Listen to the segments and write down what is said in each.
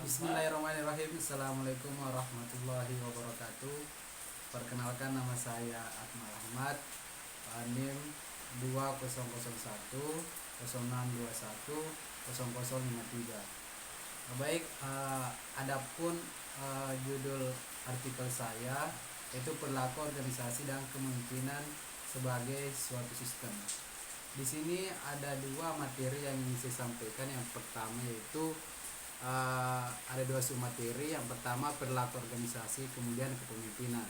Bismillahirrahmanirrahim. Assalamualaikum warahmatullahi wabarakatuh. Perkenalkan, nama saya Akmal Ahmad, NIM 2001 0621 0053. Baik, adapun judul artikel saya yaitu perilaku organisasi dan kemungkinan sebagai suatu sistem. Di sini ada dua materi yang ingin saya sampaikan. Yang pertama yaitu ada dua submateri. Yang pertama perilaku organisasi, kemudian kepemimpinan.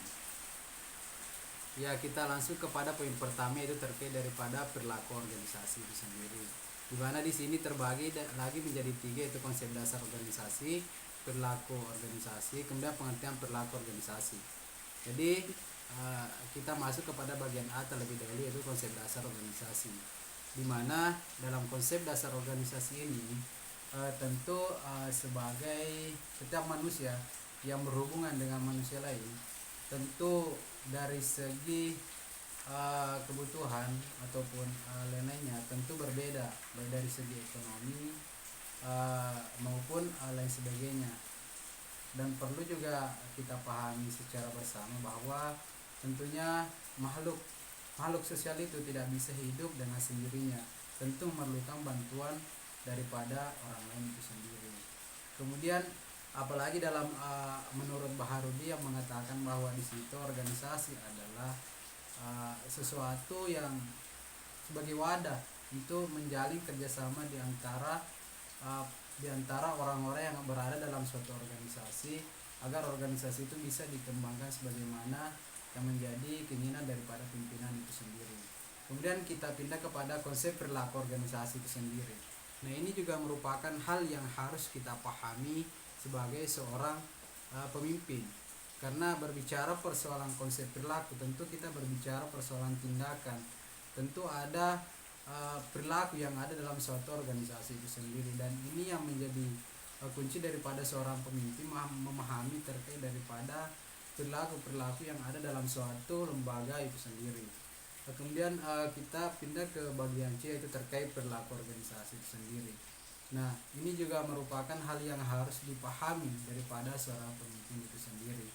Ya, kita langsung kepada poin pertama, yaitu terkait daripada perilaku organisasi itu sendiri. Di mana di sini terbagi lagi menjadi tiga, yaitu konsep dasar organisasi, perilaku organisasi, kemudian pengertian perilaku organisasi. Jadi kita masuk kepada bagian A terlebih dahulu, yaitu konsep dasar organisasi. Di mana dalam konsep dasar organisasi ini tentu sebagai setiap manusia yang berhubungan dengan manusia lain, tentu dari segi kebutuhan ataupun lainnya tentu berbeda, baik dari segi ekonomi maupun lain sebagainya. Dan perlu juga kita pahami secara bersama bahwa tentunya makhluk sosial itu tidak bisa hidup dengan sendirinya, tentu memerlukan bantuan daripada orang lain itu sendiri. Kemudian apalagi dalam menurut Baharudi yang mengatakan bahwa di situ organisasi adalah sesuatu yang sebagai wadah untuk menjalin kerjasama di antara orang-orang yang berada dalam suatu organisasi, agar organisasi itu bisa dikembangkan sebagaimana yang menjadi keinginan daripada pimpinan itu sendiri. Kemudian kita pindah kepada konsep perilaku organisasi itu sendiri. Nah, ini juga merupakan hal yang harus kita pahami sebagai seorang pemimpin. Karena berbicara persoalan konsep perilaku, tentu kita berbicara persoalan tindakan. Tentu ada perilaku yang ada dalam suatu organisasi itu sendiri, dan ini yang menjadi kunci daripada seorang pemimpin memahami terkait daripada perilaku yang ada dalam suatu lembaga itu sendiri. Kemudian kita pindah ke bagian C, yaitu terkait perilaku organisasi itu sendiri. Nah, ini juga merupakan hal yang harus dipahami daripada seorang pemimpin itu sendiri.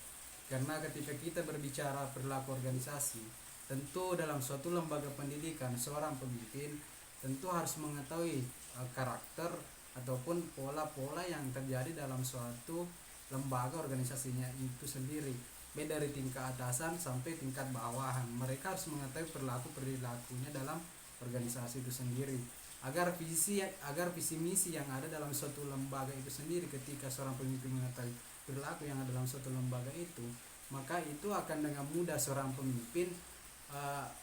Karena ketika kita berbicara perilaku organisasi, tentu dalam suatu lembaga pendidikan seorang pemimpin tentu harus mengetahui karakter ataupun pola-pola yang terjadi dalam suatu lembaga organisasinya itu sendiri, baik dari tingkat atasan sampai tingkat bawahan. Mereka harus mengetahui perilakunya dalam organisasi itu sendiri, agar visi misi yang ada dalam suatu lembaga itu sendiri, ketika seorang pemimpin mengetahui perilaku yang ada dalam suatu lembaga itu, maka itu akan dengan mudah seorang pemimpin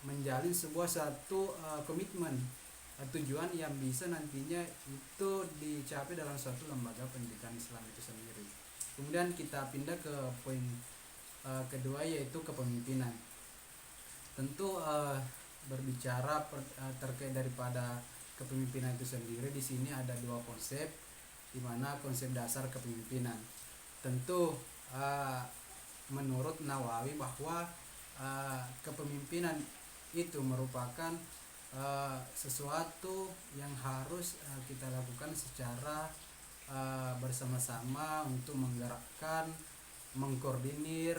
menjalin satu komitmen tujuan yang bisa nantinya itu dicapai dalam suatu lembaga pendidikan Islam itu sendiri. Kemudian kita pindah ke poin kedua, yaitu kepemimpinan. Tentu berbicara terkait daripada kepemimpinan itu sendiri, di sini ada dua konsep, di mana konsep dasar kepemimpinan. Tentu menurut Nawawi bahwa kepemimpinan itu merupakan sesuatu yang harus kita lakukan secara bersama-sama untuk menggerakkan, mengkoordinir,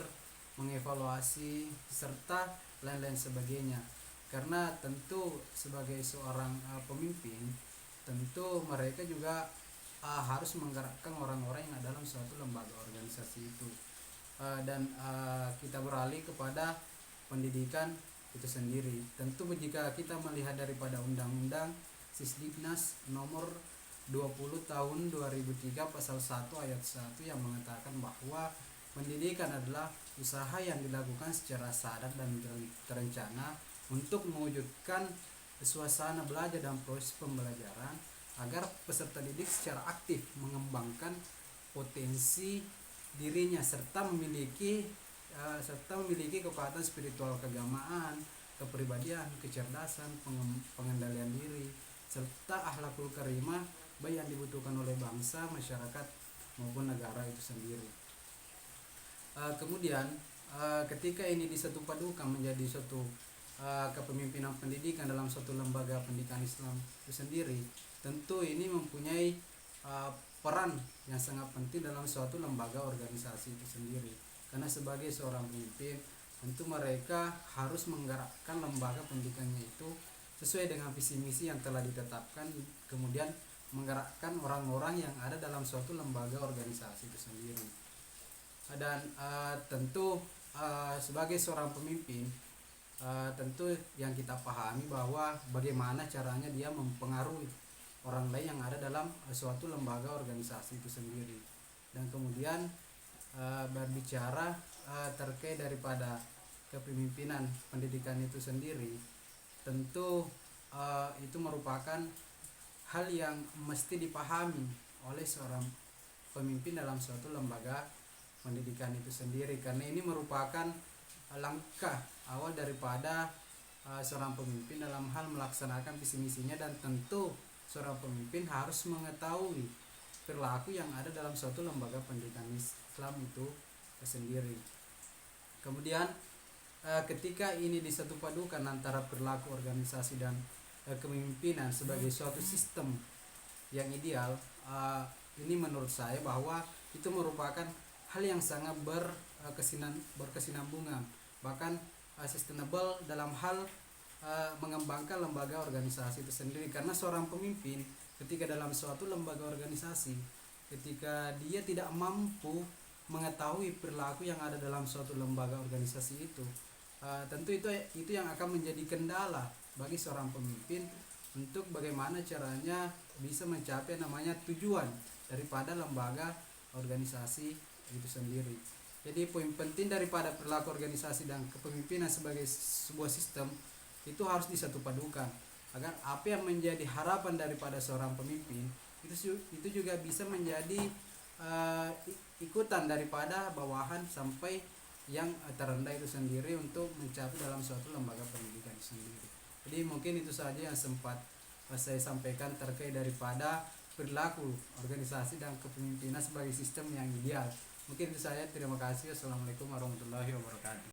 mengevaluasi, serta lain-lain sebagainya. Karena tentu sebagai seorang pemimpin, tentu mereka juga harus menggerakkan orang-orang yang ada dalam suatu lembaga organisasi itu. Dan kita beralih kepada pendidikan itu sendiri. Tentu jika kita melihat daripada Undang-Undang Sisdiknas nomor 20 tahun 2003 pasal 1 ayat 1 yang mengatakan bahwa pendidikan adalah usaha yang dilakukan secara sadar dan terencana untuk mewujudkan suasana belajar dan proses pembelajaran, agar peserta didik secara aktif mengembangkan potensi dirinya serta memiliki kekuatan spiritual, keagamaan, kepribadian, kecerdasan, pengendalian diri, serta akhlakul karimah baik yang dibutuhkan oleh bangsa, masyarakat maupun negara itu sendiri. Kemudian ketika ini disatupadukan menjadi suatu kepemimpinan pendidikan dalam suatu lembaga pendidikan Islam itu sendiri, tentu ini mempunyai peran yang sangat penting dalam suatu lembaga organisasi itu sendiri. Karena sebagai seorang pemimpin, tentu mereka harus menggerakkan lembaga pendidikannya itu sesuai dengan visi misi yang telah ditetapkan, kemudian menggerakkan orang-orang yang ada dalam suatu lembaga organisasi itu sendiri. Dan tentu sebagai seorang pemimpin, tentu yang kita pahami bahwa bagaimana caranya dia mempengaruhi orang lain yang ada dalam suatu lembaga organisasi itu sendiri. Dan kemudian berbicara terkait daripada kepemimpinan pendidikan itu sendiri, tentu itu merupakan hal yang mesti dipahami oleh seorang pemimpin dalam suatu lembaga pendidikan itu sendiri, karena ini merupakan langkah awal daripada seorang pemimpin dalam hal melaksanakan visi misinya. Dan tentu seorang pemimpin harus mengetahui perilaku yang ada dalam suatu lembaga pendidikan Islam itu sendiri. Kemudian ketika ini disatupadukan antara perilaku organisasi dan kepemimpinan sebagai suatu sistem yang ideal, ini menurut saya bahwa itu merupakan hal yang sangat berkesinambungan, bahkan sustainable dalam hal mengembangkan lembaga organisasi itu sendiri. Karena seorang pemimpin ketika dalam suatu lembaga organisasi, ketika dia tidak mampu mengetahui perilaku yang ada dalam suatu lembaga organisasi itu, tentu itu yang akan menjadi kendala bagi seorang pemimpin untuk bagaimana caranya bisa mencapai namanya tujuan daripada lembaga organisasi itu sendiri. Jadi poin penting daripada perilaku organisasi dan kepemimpinan sebagai sebuah sistem itu harus disatupadukan agar apa yang menjadi harapan daripada seorang pemimpin itu juga bisa menjadi ikutan daripada bawahan sampai yang terendah itu sendiri untuk mencapai dalam suatu lembaga pendidikan itu sendiri. Jadi mungkin itu saja yang sempat saya sampaikan terkait daripada perilaku organisasi dan kepemimpinan sebagai sistem yang ideal. Mungkin itu saya. Terima kasih. Assalamualaikum warahmatullahi wabarakatuh.